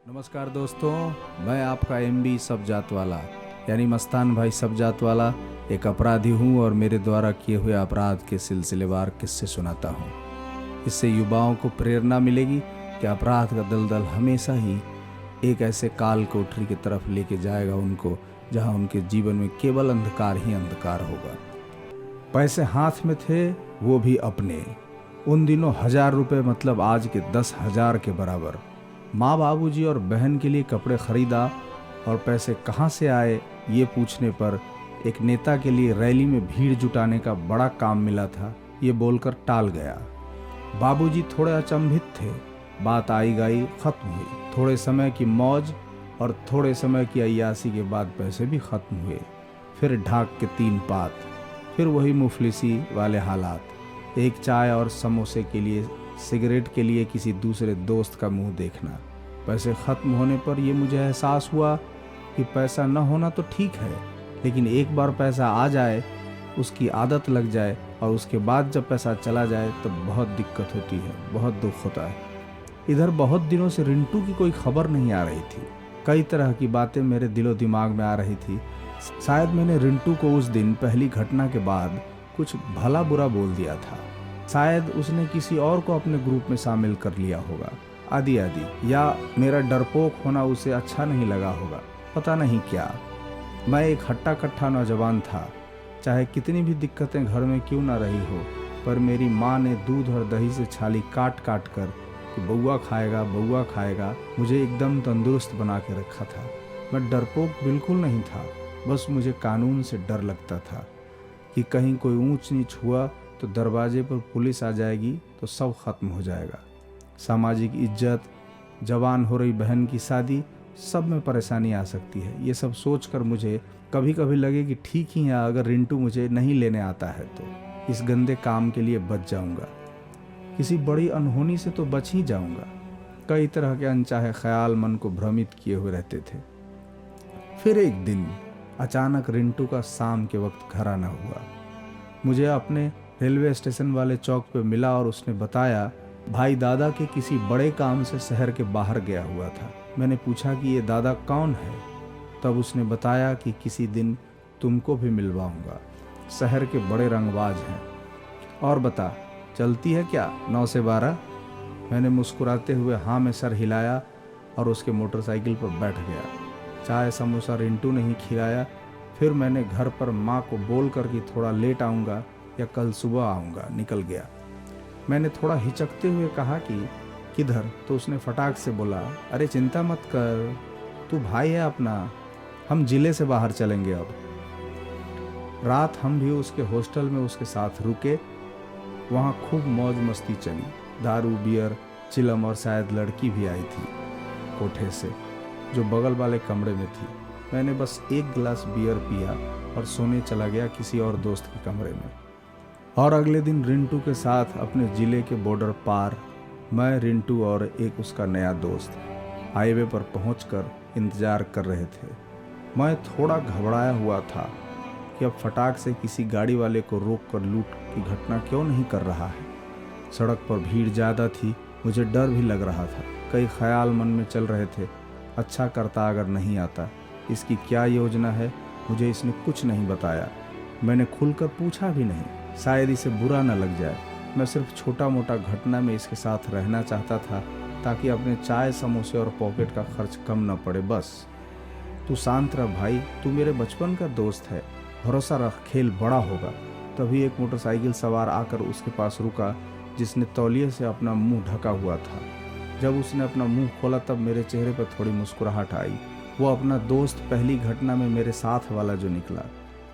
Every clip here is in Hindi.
नमस्कार दोस्तों, मैं आपका एमबी सब जात वाला यानी मस्तान भाई सब जात वाला एक अपराधी हूँ और मेरे द्वारा किए हुए अपराध के सिलसिलेवार किस्से सुनाता हूँ। इससे युवाओं को प्रेरणा मिलेगी कि अपराध का दलदल हमेशा ही एक ऐसे काल कोठरी की तरफ लेके जाएगा उनको, जहाँ उनके जीवन में केवल अंधकार ही अंधकार होगा। पैसे हाथ में थे, वो भी अपने। उन दिनों 1000 रुपये मतलब आज के 10,000 के बराबर। माँ, बाबूजी और बहन के लिए कपड़े खरीदा और पैसे कहाँ से आए ये पूछने पर एक नेता के लिए रैली में भीड़ जुटाने का बड़ा काम मिला था, ये बोलकर टाल गया। बाबूजी थोड़े अचंभित थे। बात आई गई खत्म हुई। थोड़े समय की मौज और थोड़े समय की अय्यासी के बाद पैसे भी खत्म हुए। फिर ढाक के 3 पात, फिर वही मुफलिसी वाले हालात। एक चाय और समोसे के लिए, सिगरेट के लिए किसी दूसरे दोस्त का मुंह देखना। पैसे खत्म होने पर यह मुझे एहसास हुआ कि पैसा न होना तो ठीक है, लेकिन एक बार पैसा आ जाए, उसकी आदत लग जाए और उसके बाद जब पैसा चला जाए तब बहुत दिक्कत होती है, बहुत दुख होता है। इधर बहुत दिनों से रिंटू की कोई खबर नहीं आ रही थी। कई तरह की बातें मेरे दिलो दिमाग में आ रही थी। शायद मैंने रिंटू को उस दिन पहली घटना के बाद कुछ भला बुरा बोल दिया था। शायद उसने किसी और को अपने ग्रुप में शामिल कर लिया होगा, आदि आदि, या मेरा डरपोक होना उसे अच्छा नहीं लगा होगा, पता नहीं क्या। मैं एक हट्टा कट्ठा नौजवान था। चाहे कितनी भी दिक्कतें घर में क्यों ना रही हो, पर मेरी माँ ने दूध और दही से छाली काट काट कर कि बउआ खाएगा मुझे एकदम तंदुरुस्त बना के रखा था। मैं डरपोक बिल्कुल नहीं था, बस मुझे कानून से डर लगता था कि कहीं कोई ऊंच नीच हुआ तो दरवाजे पर पुलिस आ जाएगी तो सब खत्म हो जाएगा। सामाजिक इज्जत, जवान हो रही बहन की शादी, सब में परेशानी आ सकती है। ये सब सोचकर मुझे कभी कभी लगे कि ठीक ही है, अगर रिंटू मुझे नहीं लेने आता है तो इस गंदे काम के लिए बच जाऊंगा, किसी बड़ी अनहोनी से तो बच ही जाऊंगा। कई तरह के अनचाहे ख्याल मन को भ्रमित किए हुए रहते थे। फिर एक दिन अचानक रिंटू का शाम के वक्त घर आना हुआ। मुझे अपने रेलवे स्टेशन वाले चौक पे मिला और उसने बताया भाई दादा के किसी बड़े काम से शहर के बाहर गया हुआ था। मैंने पूछा कि ये दादा कौन है? तब उसने बताया कि किसी दिन तुमको भी मिलवाऊंगा, शहर के बड़े रंगबाज हैं। और बता, चलती है क्या 9 से 12? मैंने मुस्कुराते हुए हाँ में सर हिलाया और उसके मोटरसाइकिल पर बैठ गया। चाय समोसा रिंटू ने ही खिलाया। फिर मैंने घर पर माँ को बोल कर कि थोड़ा लेट आऊँगा या कल सुबह आऊँगा, निकल गया। मैंने थोड़ा हिचकते हुए कहा कि किधर, तो उसने फटाक से बोला, अरे चिंता मत कर, तू भाई है अपना, हम जिले से बाहर चलेंगे अब। रात हम भी उसके हॉस्टल में उसके साथ रुके। वहाँ खूब मौज मस्ती चली। दारू, बियर, चिलम और शायद लड़की भी आई थी कोठे से, जो बगल वाले कमरे में थी। मैंने बस एक गिलास बियर पिया और सोने चला गया किसी और दोस्त के कमरे में। और अगले दिन रिंटू के साथ अपने ज़िले के बॉर्डर पार, मैं, रिंटू और एक उसका नया दोस्त हाईवे पर पहुंचकर इंतज़ार कर रहे थे। मैं थोड़ा घबराया हुआ था कि अब फटाक से किसी गाड़ी वाले को रोक कर लूट की घटना क्यों नहीं कर रहा है। सड़क पर भीड़ ज़्यादा थी, मुझे डर भी लग रहा था। कई ख्याल मन में चल रहे थे, अच्छा करता अगर नहीं आता, इसकी क्या योजना है, मुझे इसने कुछ नहीं बताया। मैंने खुलकर पूछा भी नहीं, शायद इसे बुरा न लग जाए। मैं सिर्फ छोटा मोटा घटना में इसके साथ रहना चाहता था ताकि अपने चाय समोसे और पॉकेट का खर्च कम न पड़े, बस। तू शांत रह भाई, तू मेरे बचपन का दोस्त है, भरोसा रख, खेल बड़ा होगा। तभी एक मोटरसाइकिल सवार आकर उसके पास रुका, जिसने तौलिए से अपना मुंह ढका हुआ था। जब उसने अपना मुंह खोला तब मेरे चेहरे पर थोड़ी मुस्कुराहट आई। वो अपना दोस्त, पहली घटना में मेरे साथ वाला जो निकला।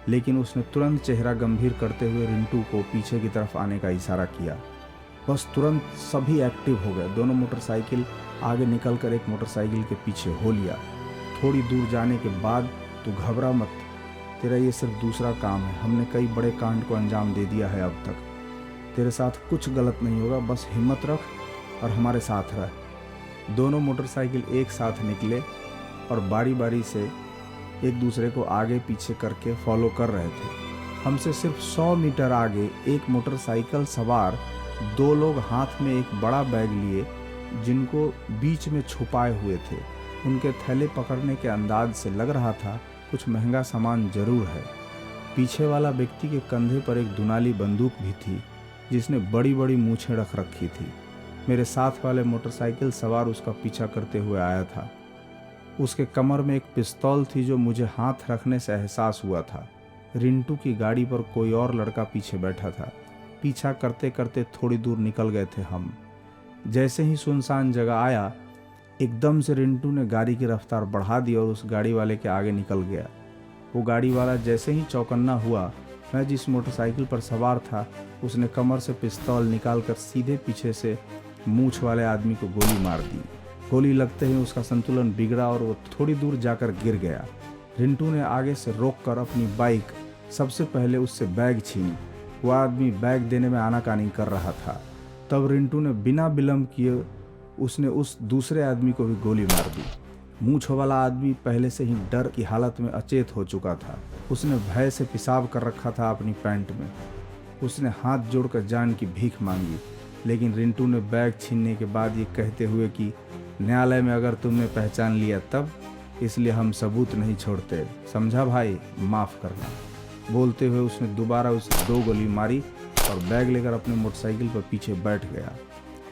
लेकिन उसने तुरंत चेहरा गंभीर करते हुए रिंटू को पीछे की तरफ आने का इशारा किया। बस तुरंत सभी एक्टिव हो गए। दोनों मोटरसाइकिल आगे निकलकर एक मोटरसाइकिल के पीछे हो लिया। थोड़ी दूर जाने के बाद, तू घबरा मत, तेरा ये सिर्फ दूसरा काम है, हमने कई बड़े कांड को अंजाम दे दिया है अब तक, तेरे साथ कुछ गलत नहीं होगा, बस हिम्मत रख और हमारे साथ रह। दोनों मोटरसाइकिल एक साथ निकले और बारी बारी से एक दूसरे को आगे पीछे करके फॉलो कर रहे थे। हमसे सिर्फ 100 मीटर आगे एक मोटरसाइकिल सवार 2 लोग हाथ में एक बड़ा बैग लिए, जिनको बीच में छुपाए हुए थे, उनके थैले पकड़ने के अंदाज से लग रहा था कुछ महंगा सामान जरूर है। पीछे वाला व्यक्ति के कंधे पर एक दुनाली बंदूक भी थी जिसने बड़ी बड़ी मूछें रख रखी थी। मेरे साथ वाले मोटरसाइकिल सवार उसका पीछा करते हुए आया था। उसके कमर में एक पिस्तौल थी जो मुझे हाथ रखने से एहसास हुआ था। रिंटू की गाड़ी पर कोई और लड़का पीछे बैठा था। पीछा करते करते थोड़ी दूर निकल गए थे हम। जैसे ही सुनसान जगह आया, एकदम से रिंटू ने गाड़ी की रफ्तार बढ़ा दी और उस गाड़ी वाले के आगे निकल गया। वो गाड़ी वाला जैसे ही चौकन्ना हुआ, मैं जिस मोटरसाइकिल पर सवार था उसने कमर से पिस्तौल निकालकर सीधे पीछे से मूंछ वाले आदमी को गोली मार दी। गोली लगते ही उसका संतुलन बिगड़ा और वो थोड़ी दूर जाकर गिर गया। रिंटू ने आगे से रोककर अपनी बाइक सबसे पहले उससे बैग छीनी। वो आदमी बैग देने में आनाकानी कर रहा था। तब रिंटू ने बिना विलंब किए उसने उस दूसरे आदमी को भी गोली मार दी। मूंछ वाला आदमी पहले से ही डर की हालत में अचेत हो चुका था। उसने भय से पेशाब कर रखा था अपनी पैंट में। उसने हाथ जोड़कर जान की भीख मांगी, लेकिन रिंटू ने बैग छीनने के बाद ये कहते हुए कि न्यायालय में अगर तुमने पहचान लिया तब, इसलिए हम सबूत नहीं छोड़ते, समझा भाई, माफ़ करना। बोलते हुए उसने दोबारा उसे 2 गोली मारी और बैग लेकर अपने मोटरसाइकिल पर पीछे बैठ गया।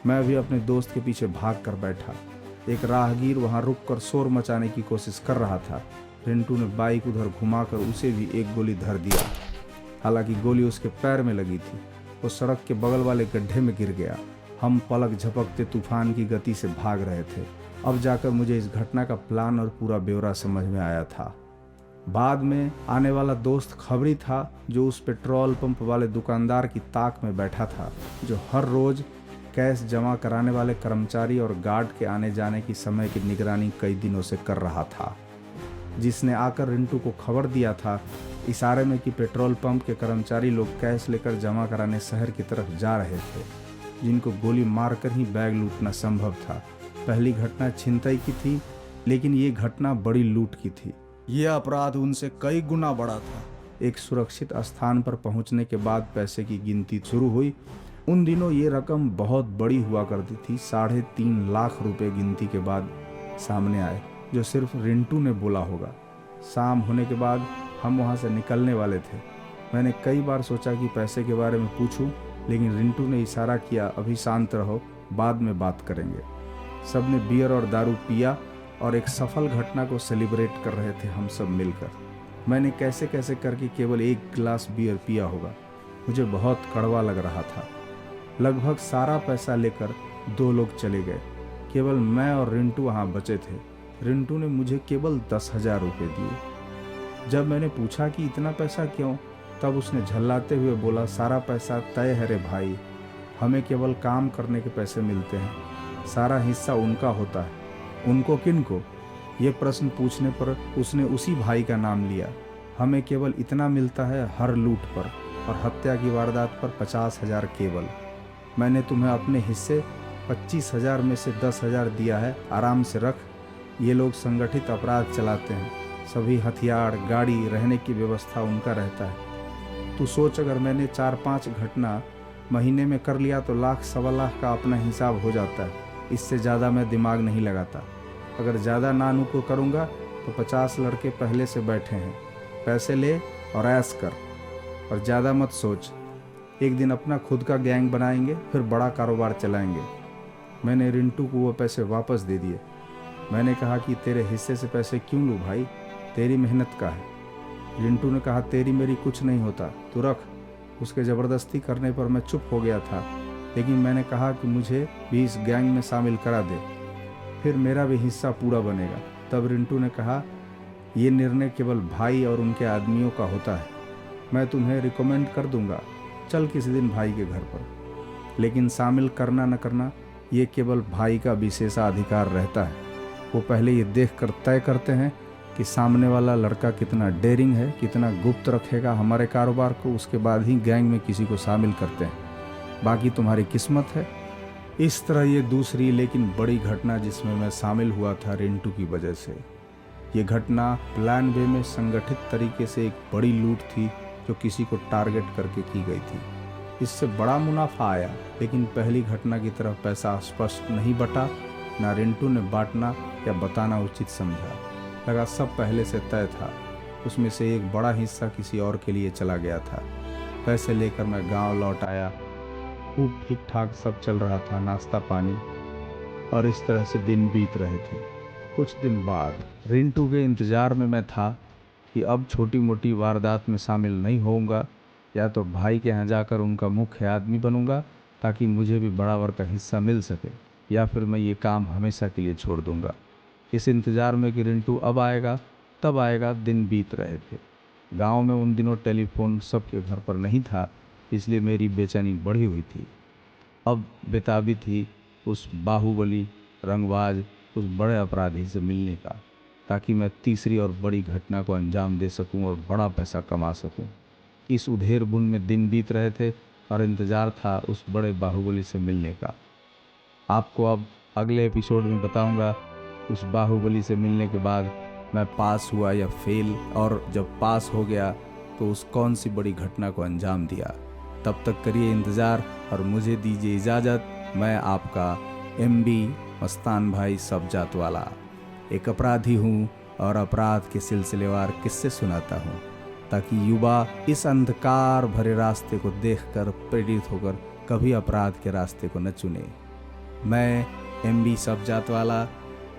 मैं भी अपने दोस्त के पीछे भाग कर बैठा। एक राहगीर वहां रुककर शोर मचाने की कोशिश कर रहा था। रिंटू ने बाइक उधर घुमाकर उसे भी एक गोली धर दिया। हालांकि गोली उसके पैर में लगी थी। वो सड़क के बगल वाले गड्ढे में गिर गया। हम पलक झपकते तूफान की गति से भाग रहे थे। अब जाकर मुझे इस घटना का प्लान और पूरा ब्यौरा समझ में आया था। बाद में आने वाला दोस्त खबरी था, जो उस पेट्रोल पंप वाले दुकानदार की ताक में बैठा था, जो हर रोज कैश जमा कराने वाले कर्मचारी और गार्ड के आने जाने की समय की निगरानी कई दिनों से कर रहा था, जिसने आकर रिंटू को खबर दिया था इशारे में कि पेट्रोल पंप के कर्मचारी लोग कैश लेकर जमा कराने शहर की तरफ जा रहे थे, जिनको गोली मारकर ही बैग लूटना संभव था। पहली घटना छिनतई की थी, लेकिन ये घटना बड़ी लूट की थी। यह अपराध उनसे कई गुना बड़ा था। एक सुरक्षित स्थान पर पहुंचने के बाद पैसे की गिनती शुरू हुई। उन दिनों ये रकम बहुत बड़ी हुआ करती थी। 3.5 लाख रुपए गिनती के बाद सामने आए, जो सिर्फ रिंटू ने बोला होगा। शाम होने के बाद हम वहाँ से निकलने वाले थे। मैंने कई बार सोचा कि पैसे के बारे में पूछूं, लेकिन रिंटू ने इशारा किया, अभी शांत रहो, बाद में बात करेंगे। सब ने बियर और दारू पिया और एक सफल घटना को सेलिब्रेट कर रहे थे हम सब मिलकर। मैंने कैसे कैसे करके केवल 1 गिलास बियर पिया होगा। मुझे बहुत कड़वा लग रहा था। लगभग सारा पैसा लेकर 2 लोग चले गए। केवल मैं और रिंटू वहाँ बचे थे। रिंटू ने मुझे केवल 10,000 रुपये दिए। जब मैंने पूछा कि इतना पैसा क्यों, तब उसने झल्लाते हुए बोला, सारा पैसा तय है रे भाई, हमें केवल काम करने के पैसे मिलते हैं, सारा हिस्सा उनका होता है। उनको किन को? ये प्रश्न पूछने पर उसने उसी भाई का नाम लिया। हमें केवल इतना मिलता है हर लूट पर, और हत्या की वारदात पर 50,000 केवल। मैंने तुम्हें अपने हिस्से 25,000 में से 10,000 दिया है, आराम से रख। ये लोग संगठित अपराध चलाते हैं। सभी हथियार, गाड़ी, रहने की व्यवस्था उनका रहता है। तू सोच, अगर मैंने 4-5 घटना महीने में कर लिया तो 1,00,000-1,25,000 का अपना हिसाब हो जाता है। इससे ज़्यादा मैं दिमाग नहीं लगाता। अगर ज़्यादा नानू को करूँगा तो 50 लड़के पहले से बैठे हैं। पैसे ले और ऐश कर, और ज़्यादा मत सोच। एक दिन अपना खुद का गैंग बनाएंगे, फिर बड़ा कारोबार चलाएंगे। मैंने रिंटू को वो पैसे वापस दे दिए। मैंने कहा कि तेरे हिस्से से पैसे क्यों लूँ भाई, तेरी मेहनत का है। रिंटू ने कहा, तेरी मेरी कुछ नहीं होता, तू रख। उसके ज़बरदस्ती करने पर मैं चुप हो गया था, लेकिन मैंने कहा कि मुझे भी इस गैंग में शामिल करा दे, फिर मेरा भी हिस्सा पूरा बनेगा। तब रिंटू ने कहा, ये निर्णय केवल भाई और उनके आदमियों का होता है। मैं तुम्हें रिकमेंड कर दूंगा, चल किसी दिन भाई के घर पर, लेकिन शामिल करना न करना ये केवल भाई का विशेषाधिकार रहता है। वो पहले ये देखकर तय करते हैं कि सामने वाला लड़का कितना डेयरिंग है, कितना गुप्त रखेगा हमारे कारोबार को, उसके बाद ही गैंग में किसी को शामिल करते हैं। बाकी तुम्हारी किस्मत है। इस तरह ये दूसरी लेकिन बड़ी घटना जिसमें मैं शामिल हुआ था रिंटू की वजह से। ये घटना प्लान बे में संगठित तरीके से एक बड़ी लूट थी जो किसी को टारगेट करके की गई थी। इससे बड़ा मुनाफा आया, लेकिन पहली घटना की तरह पैसा स्पष्ट नहीं बटा। ना रिंटू ने बांटना या बताना उचित समझा। लगा सब पहले से तय था। उसमें से एक बड़ा हिस्सा किसी और के लिए चला गया था। पैसे लेकर मैं गांव लौट आया। खूब ठीक ठाक सब चल रहा था, नाश्ता पानी, और इस तरह से दिन बीत रहे थे। कुछ दिन बाद रिंटू के इंतज़ार में मैं था कि अब छोटी मोटी वारदात में शामिल नहीं होऊंगा, या तो भाई के यहाँ जाकर उनका मुख्य आदमी बनूंगा ताकि मुझे भी बराबर का हिस्सा मिल सके, या फिर मैं ये काम हमेशा के लिए छोड़ दूंगा। इस इंतज़ार में कि रिंटू अब आएगा तब आएगा, दिन बीत रहे थे। गांव में उन दिनों टेलीफोन सबके घर पर नहीं था, इसलिए मेरी बेचैनी बढ़ी हुई थी। अब बेताबी थी उस बाहुबली रंगबाज, उस बड़े अपराधी से मिलने का, ताकि मैं तीसरी और बड़ी घटना को अंजाम दे सकूं और बड़ा पैसा कमा सकूं। इस उधेड़ बुन में दिन बीत रहे थे और इंतज़ार था उस बड़े बाहुबली से मिलने का। आपको अब अगले एपिसोड में बताऊंगा उस बाहुबली से मिलने के बाद मैं पास हुआ या फेल, और जब पास हो गया तो उस कौन सी बड़ी घटना को अंजाम दिया। तब तक करिए इंतज़ार और मुझे दीजिए इजाज़त। मैं आपका MB मस्तान भाई सब जात वाला एक अपराधी हूँ और अपराध के सिलसिलेवार किस्से सुनाता हूँ, ताकि युवा इस अंधकार भरे रास्ते को देखकर प्रेरित होकर कभी अपराध के रास्ते को न चुने। मैं MB सब जात वाला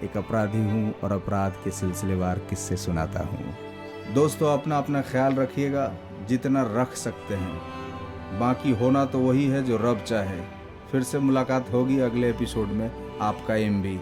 एक अपराधी हूँ और अपराध के सिलसिलेवार किस्से सुनाता हूँ। दोस्तों, अपना अपना ख्याल रखिएगा, जितना रख सकते हैं। बाकी होना तो वही है जो रब चाहे। फिर से मुलाकात होगी अगले एपिसोड में। आपका MB।